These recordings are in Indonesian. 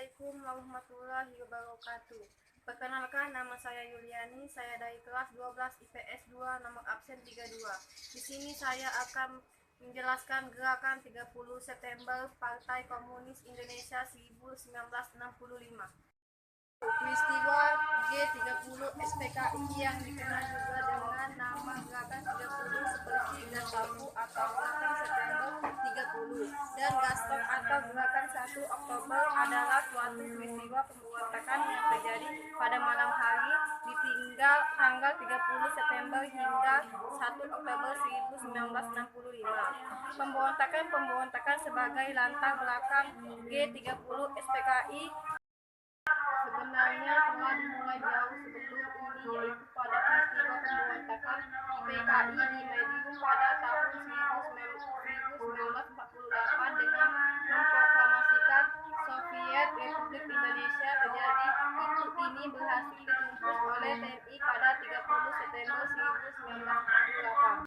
Assalamualaikum warahmatullahi wabarakatuh. Perkenalkan, nama saya Yuliani, saya dari kelas 12 IPS 2, nomor absen 32. Di sini saya akan menjelaskan gerakan 30 September Partai Komunis Indonesia 1965. Peristiwa G30 SPKI yang dikenal juga dengan nama gerakan 30 seperti Gasapu atau gerakan September 30 dan Gastok atau gerakan 1 Oktober adalah suatu peristiwa pemberontakan yang terjadi pada malam hari di tanggal 30 September hingga 1 Oktober 1965. Pemberontakan sebagai latar belakang G30 SPKI sebenarnya telah dimulai jauh sebelum ini, yaitu pada peristiwa pemberontakan PKI di Medium pada tahun 1948 dengan memproklamasikan Soviet Republik Indonesia terjadi. Ini berhasil ditembus oleh TNI pada 30 September 1948.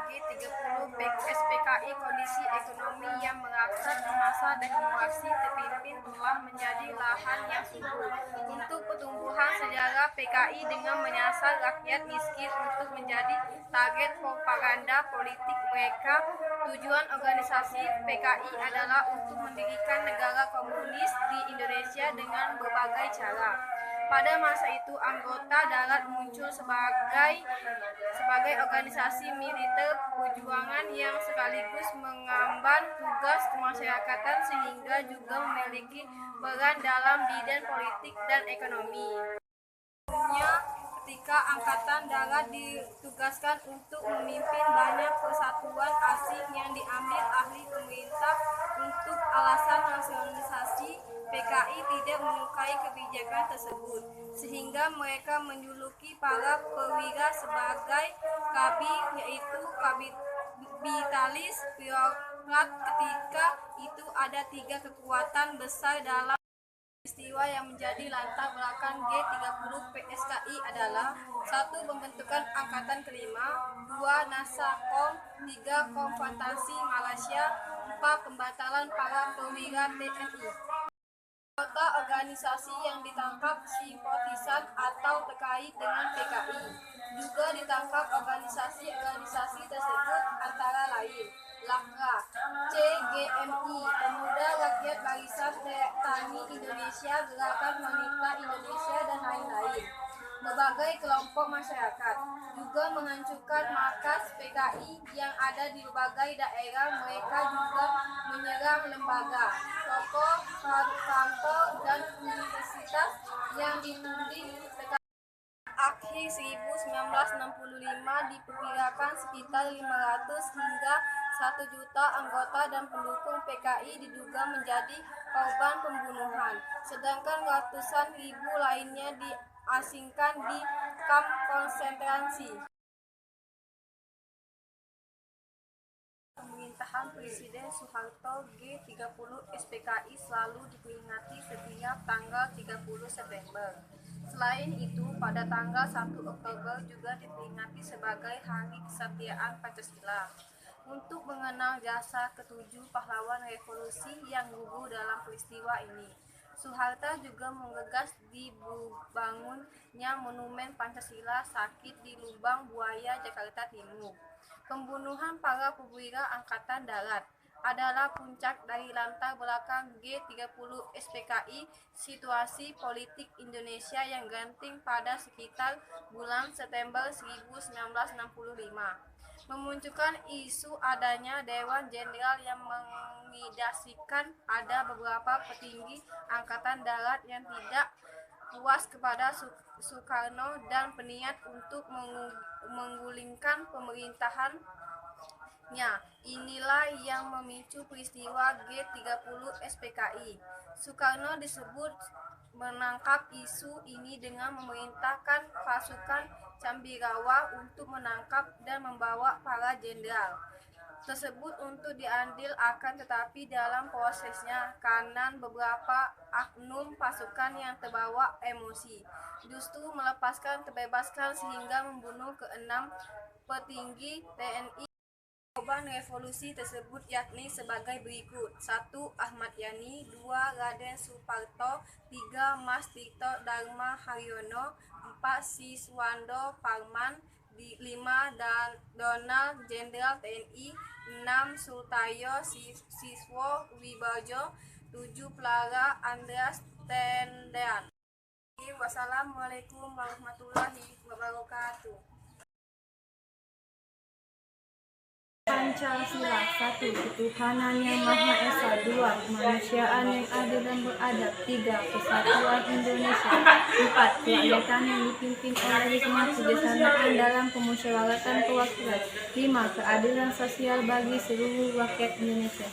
G30 SPKI kondisi ekonomi yang merata di masa demokrasi terpimpin telah menjadi lahan yang subur untuk pertumbuhan sejarah PKI dengan menyasar rakyat miskin untuk menjadi target propaganda politik mereka. Tujuan organisasi PKI adalah untuk mendirikan negara komunis di Indonesia dengan berbagai cara. Pada masa itu, anggota darat muncul sebagai organisasi militer perjuangan yang sekaligus mengemban tugas kemasyarakatan sehingga juga memiliki peran dalam bidang politik dan ekonomi. Ketika Angkatan Darat ditugaskan untuk memimpin banyak persatuan asing yang diambil ahli pemerintah untuk alasan nasionalisasi, PKI tidak menyukai kebijakan tersebut, sehingga mereka menjuluki para perwira sebagai kabir, yaitu kapitalis birokrat. Ketika itu ada 3 kekuatan besar dalam peristiwa yang menjadi latar belakang G30 PSKI adalah 1. Pembentukan Angkatan Kelima, 2. Nasacom, 3. Konfrontasi Malaysia, 4. Pembatalan para perwira TNI. Anggota organisasi yang ditangkap simpatisan atau terkait dengan PKI. Juga ditangkap organisasi tersebut antara lain LAKRA, CGMI, Pemuda Rakyat Barisan Tani Indonesia, Gerakan Wanita Indonesia, dan lain-lain. Berbagai kelompok masyarakat juga menghancurkan markas PKI yang ada di berbagai daerah. Mereka juga menyerang lembaga, toko, kantor, dan universitas yang dituding PKI. Akhir 1965 diperkirakan sekitar 500 hingga 1 juta anggota dan pendukung PKI diduga menjadi korban pembunuhan, sedangkan ratusan ribu lainnya diasingkan di kamp konsentrasi. Pemerintahan Presiden Soeharto, G30 SPKI selalu diperingati setiap tanggal 30 September. Selain itu, pada tanggal 1 Oktober juga diperingati sebagai Hari Kesetiaan Pancasila. Untuk mengenang jasa ketujuh pahlawan revolusi yang gugur dalam peristiwa ini, Soeharto juga menggagas dibangunnya Monumen Pancasila Sakit di Lubang Buaya, Jakarta Timur. Pembunuhan para perwira Angkatan Darat adalah puncak dari latar belakang G30 SPKI. Situasi politik Indonesia yang genting pada sekitar bulan September 1965 memunculkan isu adanya Dewan Jenderal yang mengindikasikan ada beberapa petinggi Angkatan Darat yang tidak puas kepada Soekarno dan berniat untuk menggulingkan pemerintahannya. Inilah yang memicu peristiwa G30 SPKI. Soekarno disebut menangkap isu ini dengan memerintahkan pasukan Cambirawa untuk menangkap dan membawa para jenderal tersebut untuk diadil. Akan tetapi dalam prosesnya kanan beberapa oknum pasukan yang terbawa emosi justru terbebaskan sehingga membunuh ke-6 petinggi TNI. Jawaban revolusi tersebut yakni sebagai berikut: 1. Ahmad Yani, 2. Raden Suparto, 3. Mas Tito Dharma Haryono, 4. Siswando Parman, 5. Donald Jenderal TNI, 6. Sutaryo Siswo Wibowo, 7. Plara Andreas Tendean. Wassalamualaikum warahmatullahi wabarakatuh. Pancasila. 1. Ketuhanan yang Maha Esa. 2. Kemanusiaan yang adil dan beradab. 3. Persatuan Indonesia. 4. Kerakyatan yang dipimpin oleh hikmah kebijaksanaan dalam pemusyawaratan perwakilan. 5. Keadilan sosial bagi seluruh rakyat Indonesia.